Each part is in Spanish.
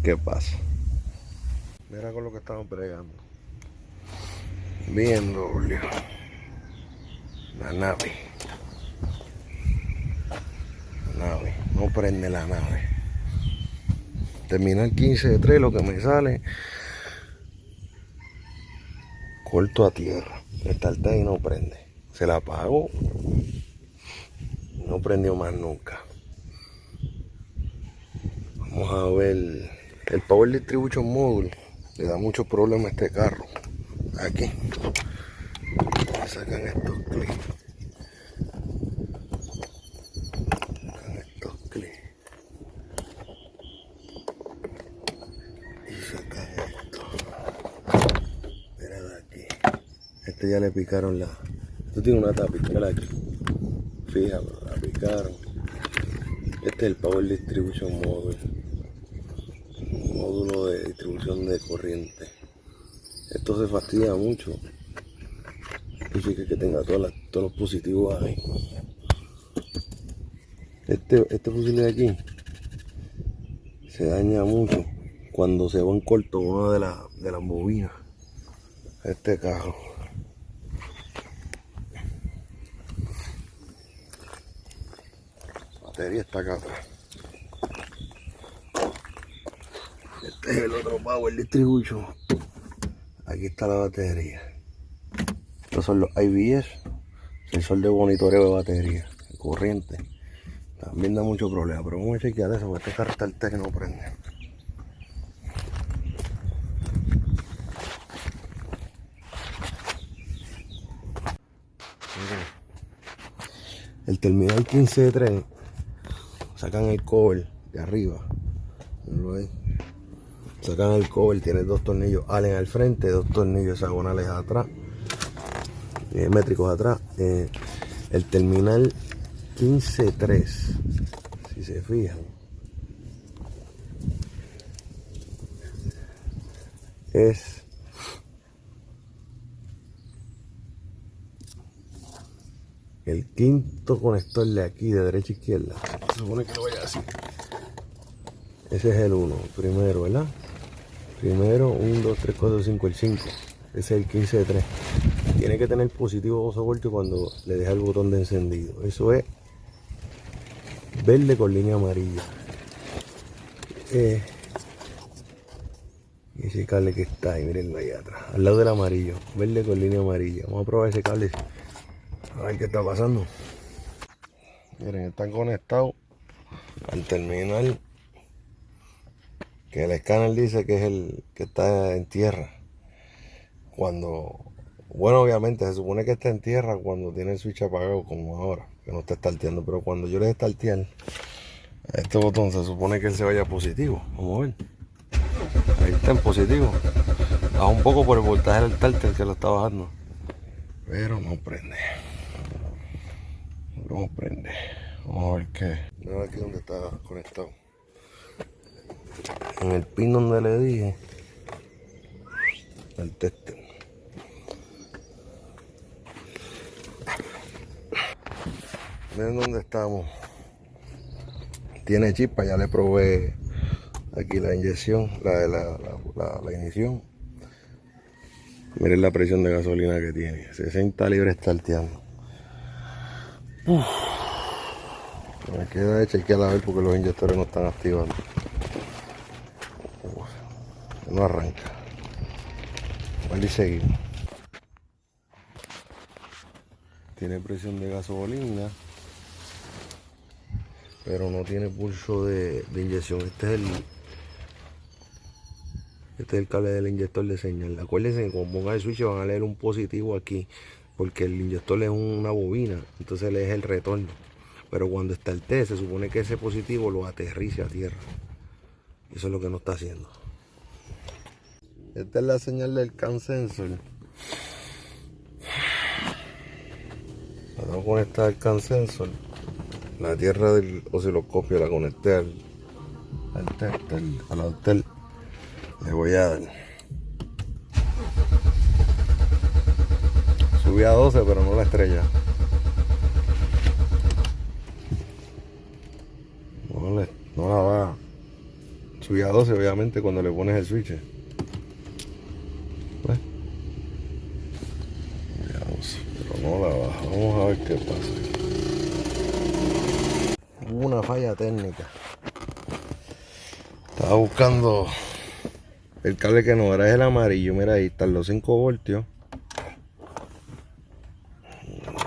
qué pasa. Mira con lo que estamos bregando. Bien doble. La nave. No prende la nave. Terminar 15 de 3, lo que me sale. Corto a tierra. El starter y no prende. Se la apagó. No prendió más nunca. Vamos a ver. El Power Distribution Module le da muchos problemas a este carro. Aquí. Sacan estos clips. Y sacan esto. Mira de aquí. Este ya le picaron la. Esto tiene una tapita, mira aquí. Fíjate, la picaron. Este es el Power Distribution Module. Módulo de distribución de corriente. Esto se fastidia mucho. Así que tenga todos los positivos ahí. Este fusil de aquí se daña mucho cuando se va en corto una de las bobinas. Este carro. La batería está acá atrás. Este es el otro Power Distribution. Aquí está la batería. Estos son los IBS, sensor de monitoreo de batería, de corriente. También da mucho problema, pero vamos a chequear eso, porque este carro está el que no prende. Miren, el terminal 15 de 3, sacan el cover de arriba. Mirenlo ahí. Sacan el cover, tiene dos tornillos Allen al frente, dos tornillos hexagonales atrás, métricos atrás. El terminal 15.3, si se fijan, es el quinto conector de aquí, de derecha a izquierda. Se supone que lo vaya así. Ese es el 1, primero, ¿verdad? Primero, 1, 2, 3, 4, 5, el 5. Ese es el 15 de 3. Tiene que tener positivo 12 voltios cuando le deja el botón de encendido. Eso es verde con línea amarilla. Y ese cable que está ahí, mirenlo ahí atrás, al lado del amarillo, verde con línea amarilla. Vamos a probar ese cable, a ver qué está pasando. Miren, están conectados al terminal que el escáner dice que es el que está en tierra. Bueno, obviamente se supone que está en tierra cuando tiene el switch apagado, como ahora, que no está starteando. Pero cuando yo le startear a este botón, se supone que él se vaya a positivo. Vamos a ver. Ahí está en positivo. Baja un poco por el voltaje del starter que lo está bajando. Pero no prende. No prende. Vamos a ver qué. Mira aquí donde está conectado. En el pin donde le dije. El tester. Miren dónde estamos. Tiene chispa, ya le probé aquí la inyección, la ignición. Miren la presión de gasolina que tiene, 60 libras starteando. Me queda de chequear a ver porque los inyectores no están activando. No arranca. Vale, y seguimos. Tiene presión de gasolina, pero no tiene pulso de inyección. Este es el cable del inyector de señal. Acuérdense que cuando pongan el switch van a leer un positivo aquí, porque el inyector es una bobina, entonces le es el retorno. Pero cuando está el T, se supone que ese positivo lo aterrice a tierra. Eso es lo que no está haciendo. Esta es la señal del CAN sensor. Vamos a conectar el CAN sensor. La tierra del osciloscopio la conecté al altel. Le voy a dar. Subí a 12, pero no la estrella. No la va. Subía a 12 obviamente cuando le pones el switch. ¿Ves? Pero no la baja. Vamos a ver qué pasa. Hubo una falla técnica. Estaba buscando el cable que no era, es el amarillo. Mira, ahí están los 5 voltios.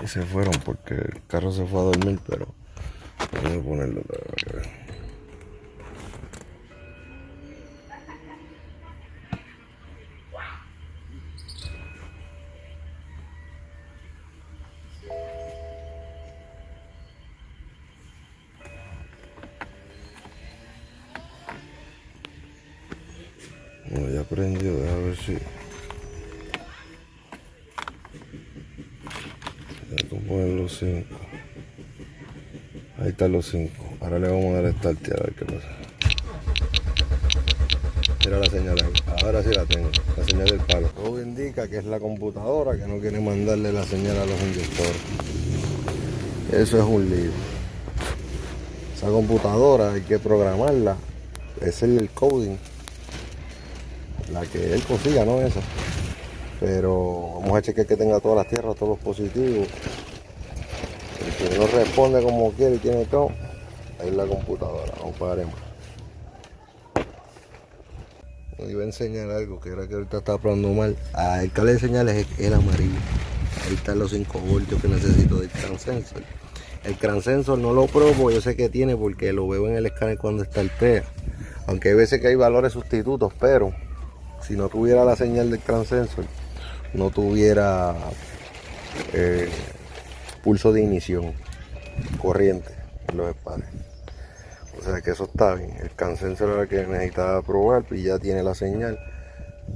Y se fueron porque el carro se fue a dormir, pero voy a ponerlo para que vean. Bueno, ya prendió, déjame ver si. Voy a poner los 5. Ahí están los 5. Ahora le vamos a dar start a ver qué pasa. Mira la señal ahí. Ahora sí la tengo. La señal del palo. Todo indica que es la computadora que no quiere mandarle la señal a los inyectores. Eso es un lío. Esa computadora hay que programarla. Ese es el coding. La que él consiga, no esa. Pero vamos a chequear que tenga todas las tierras, todos los positivos. El que no responde como quiere y tiene todo, ahí es la computadora. Vamos para más. Me iba a enseñar algo que era que ahorita estaba probando mal. El cable de señales es el amarillo. Ahí están los 5 voltios que necesito del crank sensor. El crank sensor no lo pruebo, yo sé que tiene porque lo veo en el escáner cuando estartea. Aunque hay veces que hay valores sustitutos, pero si no tuviera la señal del crank sensor, no tuviera pulso de ignición, corriente en los espares. O sea que eso está bien. El crank sensor era el que necesitaba probar y ya tiene la señal.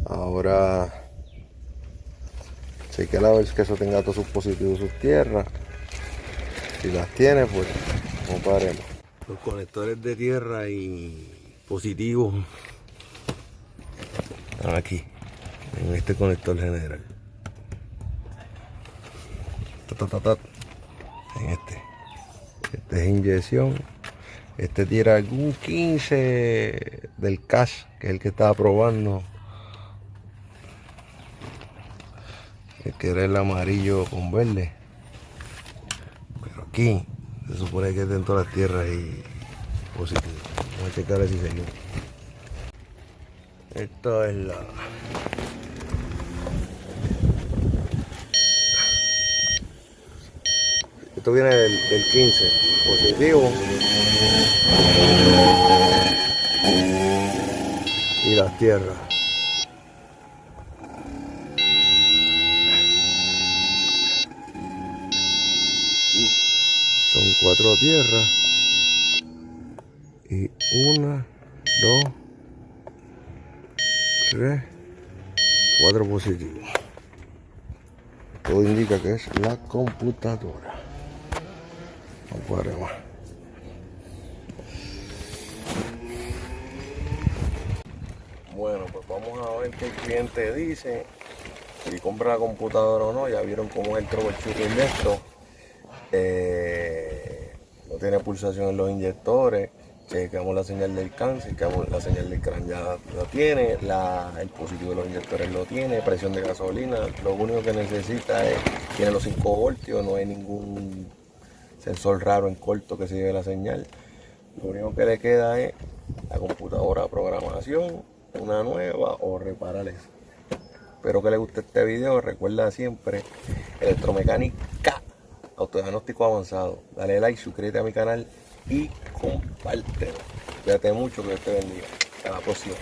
Ahora chequear a ver que eso tenga todos sus positivos y sus tierras. Si las tiene, pues comparemos. Los conectores de tierra y positivos están aquí, en este conector general. En este es inyección. Este tira algún 15 del cash, que es el que estaba probando. El que era el amarillo con verde. Pero aquí se supone que estén todas las tierras y positivas. Vamos a checar si seguimos. Esto es la... Esto viene del 15, positivo. Y las tierras. Son 4 tierras. Y 1, 2, 3, 4 positivos. Todo indica que es la computadora. Vamos para más. Bueno, pues vamos a ver qué el cliente dice. Si compra la computadora o no. Ya vieron cómo es el troubleshooting de esto. No tiene pulsación en los inyectores. Checamos la señal del CAN, checamos la señal del CRAN, ya lo tiene, el positivo de los inyectores lo tiene, presión de gasolina, lo único que necesita es, tiene los 5 voltios, no hay ningún sensor raro en corto que se lleve la señal. Lo único que le queda es la computadora, programación, una nueva o reparar eso. Espero que les guste este video, recuerda siempre, Electromecánica, autodiagnóstico avanzado. Dale like, suscríbete a mi canal y compártelo. Cuídate mucho, que Dios te bendiga. Hasta la próxima.